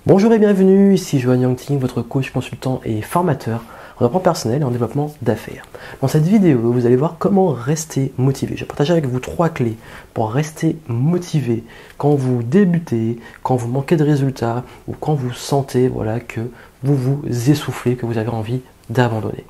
Bonjour et bienvenue, ici Johan Yangting, votre coach, consultant et formateur en développement personnel et en développement d'affaires. Dans cette vidéo, vous allez voir comment rester motivé. Je vais partager avec vous 3 clés pour rester motivé quand vous débutez, quand vous manquez de résultats ou quand vous sentez que vous vous essoufflez, que vous avez envie d'abandonner.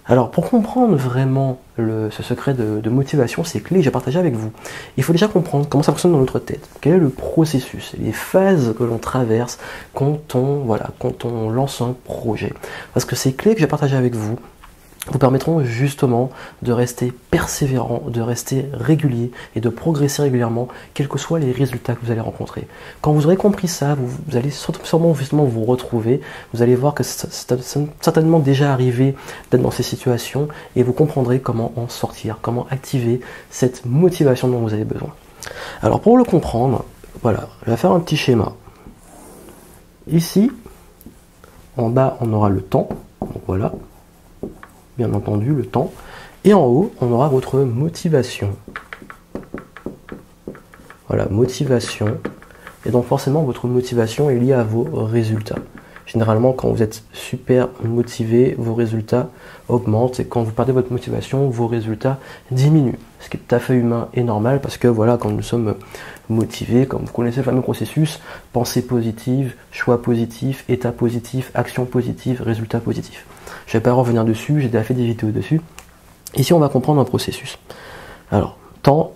Alors, pour comprendre vraiment ce secret de motivation, ces clés que j'ai partagées avec vous, il faut déjà comprendre comment ça fonctionne dans notre tête. Quel est le processus, les phases que l'on traverse quand on lance un projet. Parce que ces clés que j'ai partagées avec vous permettront justement de rester persévérant, de rester régulier et de progresser régulièrement, quels que soient les résultats que vous allez rencontrer. Quand vous aurez compris ça, vous allez sûrement justement vous retrouver, vous allez voir que c'est certainement déjà arrivé d'être dans ces situations et vous comprendrez comment en sortir, comment activer cette motivation dont vous avez besoin. Alors pour le comprendre, voilà, je vais faire un petit schéma. Ici, en bas, on aura le temps, donc voilà. Bien entendu, le temps. Et en haut, on aura votre motivation. Voilà, motivation. Et donc forcément, votre motivation est liée à vos résultats. Généralement, quand vous êtes super motivé, vos résultats augmentent. Et quand vous perdez votre motivation, vos résultats diminuent. Ce qui est tout à fait humain et normal parce que voilà, quand nous sommes motivés, comme vous connaissez le fameux processus, pensée positive, choix positif, état positif, action positive, résultat positif. Je ne vais pas revenir dessus, j'ai déjà fait des vidéos dessus. Ici, on va comprendre un processus. Alors, temps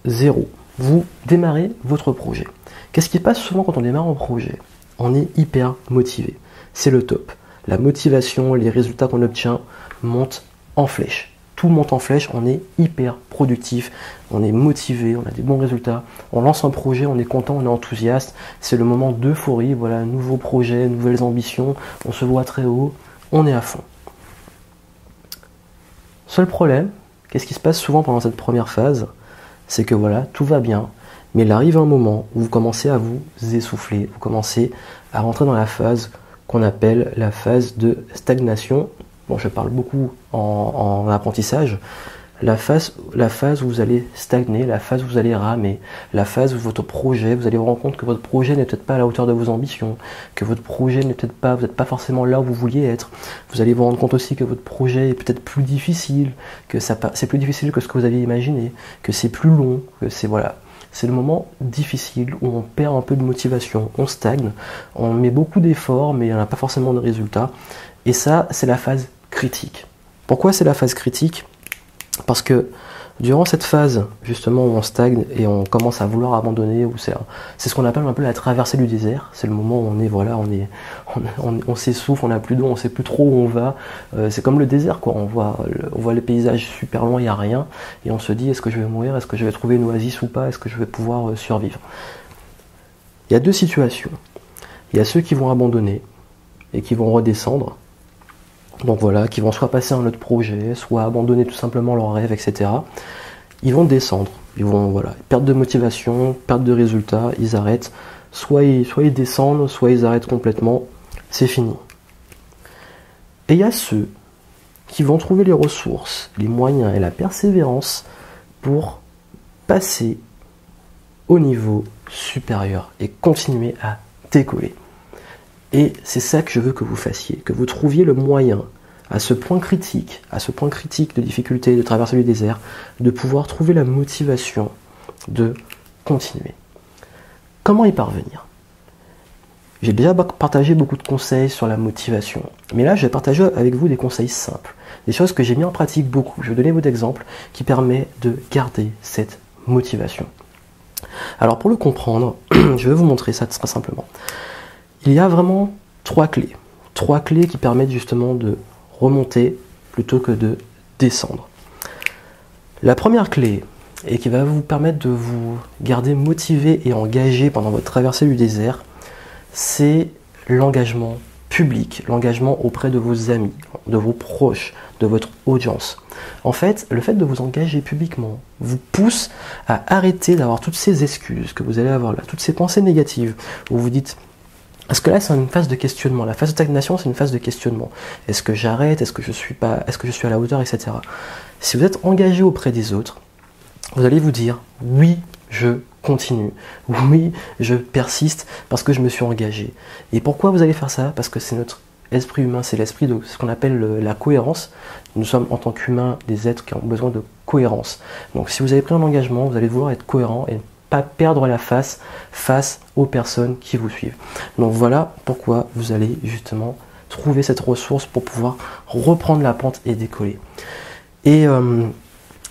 0. Vous démarrez votre projet. Qu'est-ce qui passe souvent quand on démarre un projet? On est hyper motivé. C'est le top. La motivation, les résultats qu'on obtient montent en flèche. Tout monte en flèche, on est hyper productif, on est motivé, on a des bons résultats. On lance un projet, on est content, on est enthousiaste. C'est le moment d'euphorie, voilà, nouveau projet, nouvelles ambitions, on se voit très haut, on est à fond. Seul problème, qu'est-ce qui se passe souvent pendant cette première phase? C'est que voilà, tout va bien, mais il arrive un moment où vous commencez à vous essouffler, vous commencez à rentrer dans la phase qu'on appelle la phase de stagnation. Bon, je parle beaucoup en apprentissage. La phase où vous allez stagner, la phase où vous allez ramer, la phase où votre projet, vous allez vous rendre compte que votre projet n'est peut-être pas à la hauteur de vos ambitions, que votre projet n'est peut-être pas, vous n'êtes pas forcément là où vous vouliez être. Vous allez vous rendre compte aussi que votre projet est peut-être plus difficile, que c'est plus difficile que ce que vous aviez imaginé, que c'est plus long, que c'est voilà. C'est le moment difficile où on perd un peu de motivation, on stagne, on met beaucoup d'efforts mais il n'y en a pas forcément de résultats. Et ça, c'est la phase critique. Pourquoi c'est la phase critique? Parce que durant cette phase justement où on stagne et on commence à vouloir abandonner, c'est ce qu'on appelle un peu la traversée du désert. C'est le moment où on s'essouffle, on n'a plus d'eau, on ne sait plus trop où on va. C'est comme le désert, quoi. On voit les paysages super loin, il n'y a rien, et on se dit est-ce que je vais mourir, est-ce que je vais trouver une oasis ou pas, est-ce que je vais pouvoir survivre. Il y a deux situations. Il y a ceux qui vont abandonner et qui vont redescendre. Donc voilà, qui vont soit passer à un autre projet, soit abandonner tout simplement leurs rêves, etc. Ils vont descendre, ils vont perdre de motivation, perdre de résultats, ils arrêtent. Soit ils descendent, soit ils arrêtent complètement, c'est fini. Et il y a ceux qui vont trouver les ressources, les moyens et la persévérance pour passer au niveau supérieur et continuer à décoller. Et c'est ça que je veux que vous fassiez, que vous trouviez le moyen, à ce point critique de difficulté, de traverser le désert, de pouvoir trouver la motivation de continuer. Comment y parvenir? J'ai déjà partagé beaucoup de conseils sur la motivation, mais là je vais partager avec vous des conseils simples, des choses que j'ai mis en pratique beaucoup. Je vais donner beaucoup d'exemples qui permettent de garder cette motivation. Alors pour le comprendre, je vais vous montrer ça très simplement. Il y a vraiment 3 clés. 3 clés qui permettent justement de remonter plutôt que de descendre. La première clé, et qui va vous permettre de vous garder motivé et engagé pendant votre traversée du désert, c'est l'engagement public, l'engagement auprès de vos amis, de vos proches, de votre audience. En fait, le fait de vous engager publiquement vous pousse à arrêter d'avoir toutes ces excuses que vous allez avoir là, toutes ces pensées négatives, où vous dites parce que là, c'est une phase de questionnement. La phase de stagnation, c'est une phase de questionnement. Est-ce que j'arrête? Est-ce que je suis à la hauteur, etc. Si vous êtes engagé auprès des autres, vous allez vous dire, oui, je continue. Oui, je persiste parce que je me suis engagé. Et pourquoi vous allez faire ça? Parce que c'est notre esprit humain, c'est l'esprit de ce qu'on appelle la cohérence. Nous sommes en tant qu'humains des êtres qui ont besoin de cohérence. Donc si vous avez pris un engagement, vous allez vouloir être cohérent et ne pas perdre la face aux personnes qui vous suivent. Donc voilà pourquoi vous allez justement trouver cette ressource pour pouvoir reprendre la pente et décoller. Et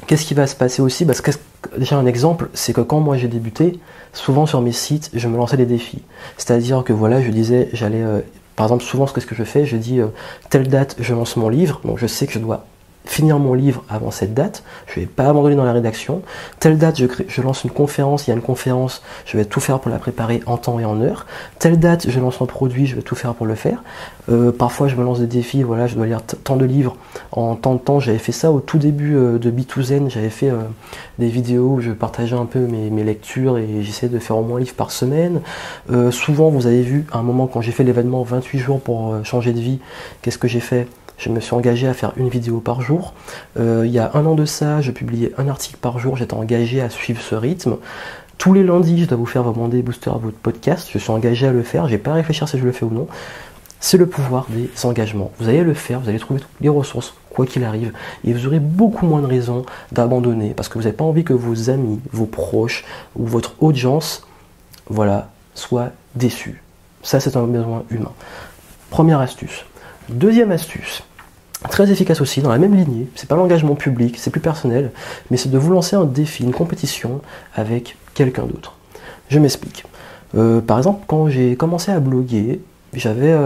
qu'est-ce qui va se passer aussi? Parce que déjà un exemple, c'est que quand moi j'ai débuté, souvent sur mes sites, je me lançais des défis. C'est-à-dire que voilà, je disais, j'allais, par exemple, souvent ce que je fais, je dis telle date, je lance mon livre, donc je sais que je dois finir mon livre avant cette date, je ne vais pas abandonner dans la rédaction. Telle date, je lance une conférence, il y a une conférence, je vais tout faire pour la préparer en temps et en heure. Telle date, je lance un produit, je vais tout faire pour le faire. Parfois, je me lance des défis, voilà, je dois lire tant de livres en tant de temps. J'avais fait ça au tout début de B2Zen, j'avais fait des vidéos où je partageais un peu mes lectures et j'essayais de faire au moins un livre par semaine. Souvent, vous avez vu, à un moment, quand j'ai fait l'événement 28 jours pour changer de vie, qu'est-ce que j'ai fait? Je me suis engagé à faire une vidéo par jour. Il y a un an de ça, je publiais un article par jour. J'étais engagé à suivre ce rythme. Tous les lundis, je dois vous faire demander booster à votre podcast. Je suis engagé à le faire. Je n'ai pas à réfléchir si je le fais ou non. C'est le pouvoir des engagements. Vous allez le faire, vous allez trouver toutes les ressources, quoi qu'il arrive. Et vous aurez beaucoup moins de raisons d'abandonner. Parce que vous n'avez pas envie que vos amis, vos proches ou votre audience, voilà, soient déçus. Ça, c'est un besoin humain. Première astuce. Deuxième astuce. Très efficace aussi, dans la même lignée, c'est pas l'engagement public, c'est plus personnel, mais c'est de vous lancer un défi, une compétition avec quelqu'un d'autre. Je m'explique. Par exemple, quand j'ai commencé à bloguer, j'avais,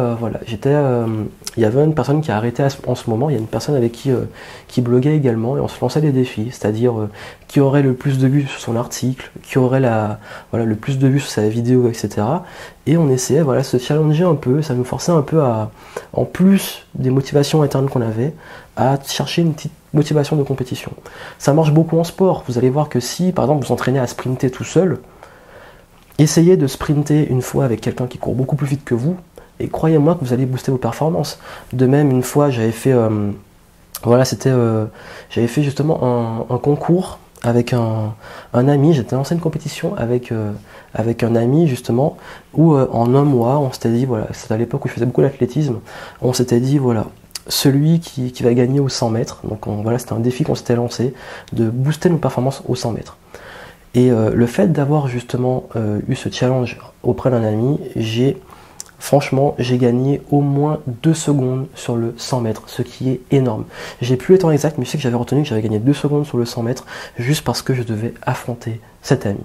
il y avait une personne qui a arrêté en ce moment, il y a une personne avec qui bloguait également, et on se lançait des défis, c'est-à-dire qui aurait le plus de vues sur son article, qui aurait le plus de vues sur sa vidéo, etc. Et on essayait, de se challenger un peu, ça nous forçait un peu à, en plus des motivations internes qu'on avait, à chercher une petite motivation de compétition. Ça marche beaucoup en sport, vous allez voir que si, par exemple, vous entraînez à sprinter tout seul, essayez de sprinter une fois avec quelqu'un qui court beaucoup plus vite que vous, et croyez-moi que vous allez booster vos performances. De même, une fois, j'avais fait, j'avais fait justement un concours avec un ami. J'étais lancé une compétition avec un ami justement, où en un mois, on s'était dit, voilà, c'était à l'époque où je faisais beaucoup d'athlétisme, on s'était dit, voilà, celui qui va gagner aux 100 mètres, donc voilà, c'était un défi qu'on s'était lancé, de booster nos performances aux 100 mètres. Et le fait d'avoir justement eu ce challenge auprès d'un ami, franchement, j'ai gagné au moins 2 secondes sur le 100 mètres, ce qui est énorme. J'ai plus le temps exact, mais je sais que j'avais retenu que j'avais gagné 2 secondes sur le 100 mètres, juste parce que je devais affronter cet ami.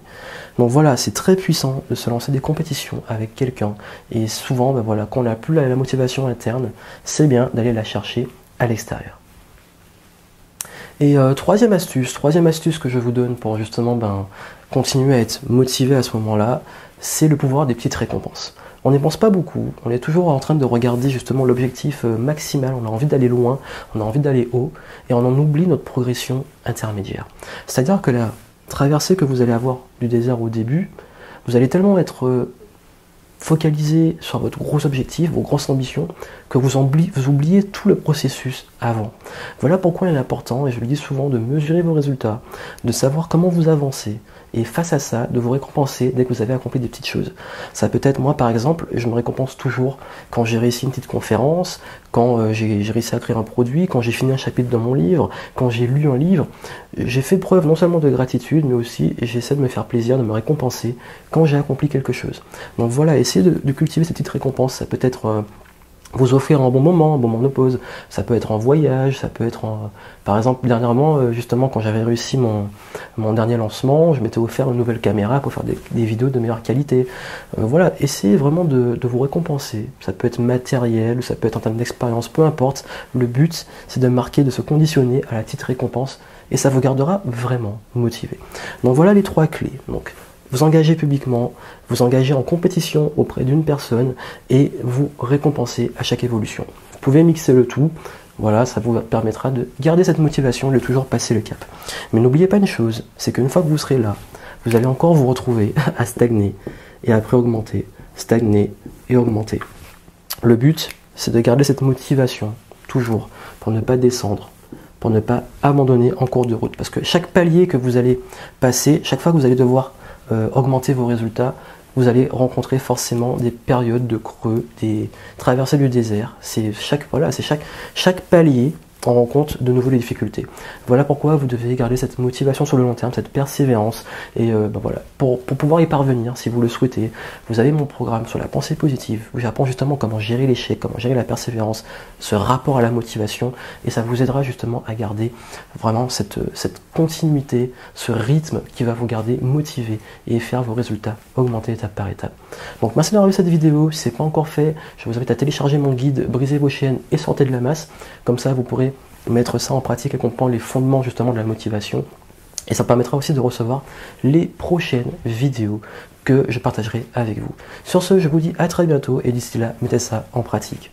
Donc voilà, c'est très puissant de se lancer des compétitions avec quelqu'un. Et souvent, quand on n'a plus la motivation interne, c'est bien d'aller la chercher à l'extérieur. Et troisième astuce que je vous donne pour justement continuer à être motivé à ce moment-là, c'est le pouvoir des petites récompenses. On n'y pense pas beaucoup, on est toujours en train de regarder justement l'objectif maximal, on a envie d'aller loin, on a envie d'aller haut, et on en oublie notre progression intermédiaire. C'est-à-dire que la traversée que vous allez avoir du désert au début, vous allez tellement être focalisé sur votre gros objectif, vos grosses ambitions, que vous oubliez tout le processus avant. Voilà pourquoi il est important, et je le dis souvent, de mesurer vos résultats, de savoir comment vous avancez, et face à ça, de vous récompenser dès que vous avez accompli des petites choses. Ça peut être, moi par exemple, je me récompense toujours quand j'ai réussi une petite conférence, quand j'ai réussi à créer un produit, quand j'ai fini un chapitre dans mon livre, quand j'ai lu un livre. J'ai fait preuve non seulement de gratitude, mais aussi j'essaie de me faire plaisir, de me récompenser quand j'ai accompli quelque chose. Donc voilà, essayez de cultiver ces petites récompenses. Ça peut être vous offrir un bon moment de pause, ça peut être en voyage, ça peut être par exemple dernièrement, justement quand j'avais réussi mon dernier lancement, je m'étais offert une nouvelle caméra pour faire des vidéos de meilleure qualité. Voilà, essayez vraiment de vous récompenser. Ça peut être matériel, ça peut être en termes d'expérience, peu importe. Le but, c'est de marquer, de se conditionner à la petite récompense, et ça vous gardera vraiment motivé. Donc voilà les 3 clés. Donc, vous engagez publiquement, vous engagez en compétition auprès d'une personne et vous récompensez à chaque évolution. Vous pouvez mixer le tout, voilà, ça vous permettra de garder cette motivation et de toujours passer le cap. Mais n'oubliez pas une chose, c'est qu'une fois que vous serez là, vous allez encore vous retrouver à stagner et après augmenter, stagner et augmenter. Le but, c'est de garder cette motivation, toujours, pour ne pas descendre, pour ne pas abandonner en cours de route. Parce que chaque palier que vous allez passer, chaque fois que vous allez devoir augmenter vos résultats, vous allez rencontrer forcément des périodes de creux, des traversées du désert. C'est chaque palier, on rencontre de nouveau des difficultés. Voilà pourquoi vous devez garder cette motivation sur le long terme, cette persévérance. Et voilà, pour pouvoir y parvenir, si vous le souhaitez, vous avez mon programme sur la pensée positive, où j'apprends justement comment gérer l'échec, comment gérer la persévérance, ce rapport à la motivation, et ça vous aidera justement à garder vraiment cette continuité, ce rythme qui va vous garder motivé et faire vos résultats augmenter étape par étape. Donc merci d'avoir vu cette vidéo. Si ce n'est pas encore fait, je vous invite à télécharger mon guide Brisez vos chaînes et sortez de la masse. Comme ça, vous pourrez mettre ça en pratique et comprendre les fondements justement de la motivation. Et ça permettra aussi de recevoir les prochaines vidéos que je partagerai avec vous. Sur ce, je vous dis à très bientôt et d'ici là, mettez ça en pratique.